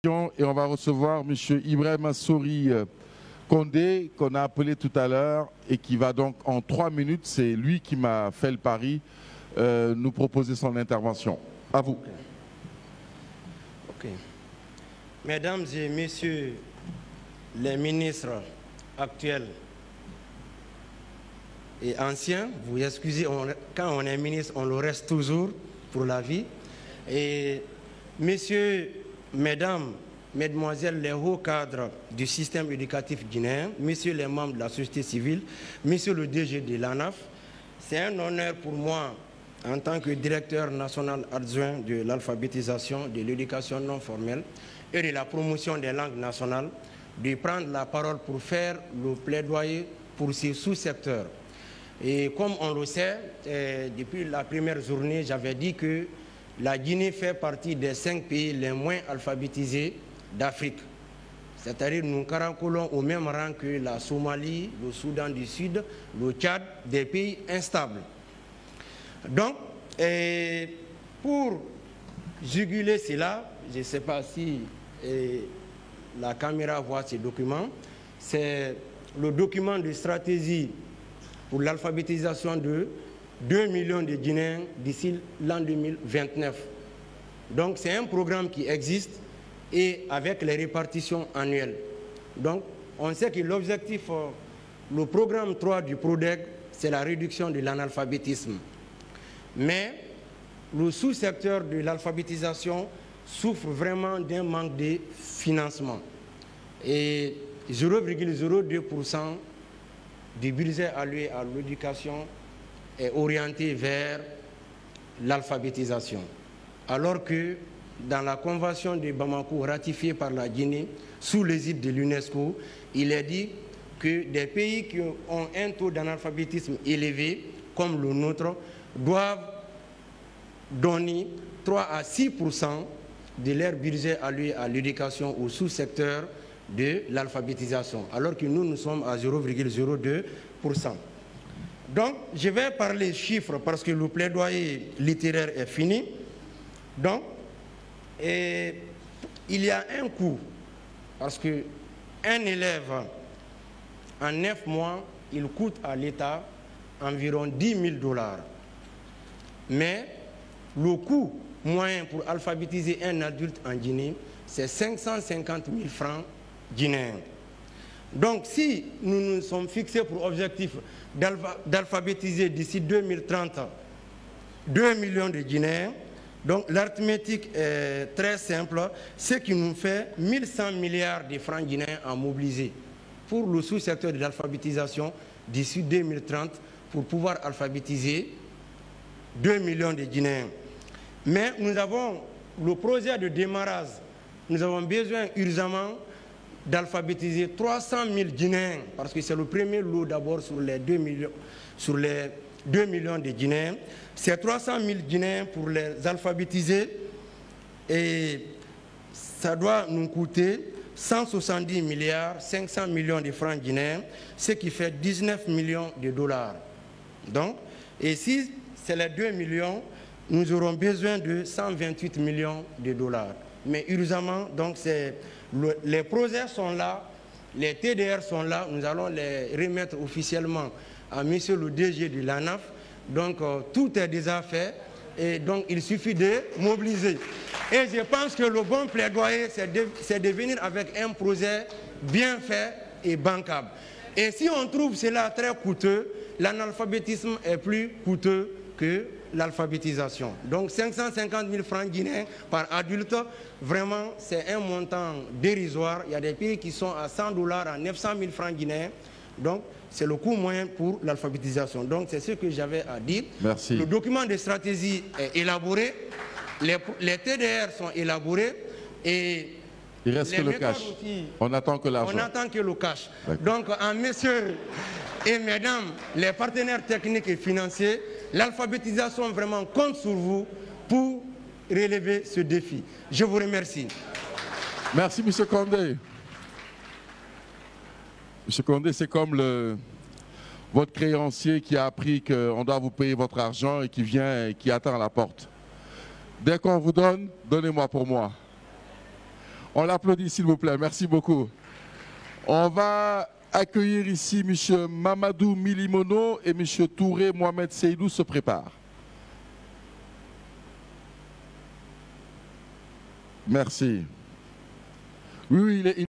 Et on va recevoir M. Ibrahima Souri Condé, qu'on a appelé tout à l'heure et qui va donc en 3 minutes, c'est lui qui m'a fait le pari, nous proposer son intervention. À vous. Ok. Mesdames et messieurs les ministres actuels et anciens, vous excusez, quand on est ministre, on le reste toujours pour la vie. Et messieurs, mesdames, mesdemoiselles, les hauts cadres du système éducatif guinéen, messieurs les membres de la société civile, monsieur le DG de l'ANAF, c'est un honneur pour moi, en tant que directeur national adjoint de l'alphabétisation, de l'éducation non formelle et de la promotion des langues nationales, de prendre la parole pour faire le plaidoyer pour ces sous-secteurs. Et comme on le sait, depuis la première journée, j'avais dit que la Guinée fait partie des 5 pays les moins alphabétisés d'Afrique. C'est-à-dire nous caracolons au même rang que la Somalie, le Soudan du Sud, le Tchad, des pays instables. Donc, pour juguler cela, je ne sais pas si la caméra voit ces documents, c'est le document de stratégie pour l'alphabétisation de 2 millions de Guinéens d'ici l'an 2029. Donc c'est un programme qui existe et avec les répartitions annuelles. Donc on sait que l'objectif, le programme 3 du PRODEG, c'est la réduction de l'analphabétisme. Mais le sous-secteur de l'alphabétisation souffre vraiment d'un manque de financement. Et 0,02% du budget alloué à l'éducation est orienté vers l'alphabétisation. Alors que dans la convention de Bamako ratifiée par la Guinée sous l'égide de l'UNESCO, il est dit que des pays qui ont un taux d'analphabétisme élevé, comme le nôtre, doivent donner 3 à 6% de leur budget alloué à l'éducation au sous-secteur de l'alphabétisation, alors que nous sommes à 0,02%. Donc, je vais parler chiffres parce que le plaidoyer littéraire est fini. Donc, il y a un coût, parce qu'un élève, en 9 mois, il coûte à l'État environ 10 000 $. Mais le coût moyen pour alphabétiser un adulte en Guinée, c'est 550 000 francs guinéens. Donc, si nous nous sommes fixés pour objectif d'alphabétiser d'ici 2030 2 millions de Guinéens, donc l'arithmétique est très simple, ce qui nous fait 1100 milliards de francs guinéens à mobiliser pour le sous-secteur de l'alphabétisation d'ici 2030 pour pouvoir alphabétiser 2 millions de Guinéens. Mais nous avons le projet de démarrage, nous avons besoin urgemment d'alphabétiser 300 000 Guinéens, parce que c'est le premier lot d'abord sur les 2 millions de Guinéens. C'est 300 000 Guinéens pour les alphabétiser et ça doit nous coûter 170 milliards 500 millions de francs guinéens, ce qui fait 19 millions de $. Donc, et si c'est les 2 millions, nous aurons besoin de 128 millions de $. Mais urgemment, donc les projets sont là, les TDR sont là, nous allons les remettre officiellement à monsieur le DG de l'ANAF. Donc tout est déjà fait et donc il suffit de mobiliser. Et je pense que le bon plaidoyer, c'est de venir avec un projet bien fait et bancable. Et si on trouve cela très coûteux, l'analphabétisme est plus coûteux que l'alphabétisation. Donc 550 000 francs guinéens par adulte, vraiment c'est un montant dérisoire. Il y a des pays qui sont à 100 $, à 900 000 francs guinéens. Donc c'est le coût moyen pour l'alphabétisation. Donc c'est ce que j'avais à dire. Merci. Le document de stratégie est élaboré, les TDR sont élaborés et il reste que le cash. Aussi, on attend que l'argent. On attend que le cash. Donc à messieurs et mesdames, les partenaires techniques et financiers, l'alphabétisation vraiment compte sur vous pour relever ce défi. Je vous remercie. Merci, M. Condé. M. Condé, c'est comme votre créancier qui a appris qu'on doit vous payer votre argent et qui vient et qui attend à la porte. Dès qu'on vous donne, donnez-moi pour moi. On l'applaudit, s'il vous plaît. Merci beaucoup. On va accueillir ici M. Mamadou Milimono et M. Touré Mohamed Seydou se préparent. Merci. Oui, il est...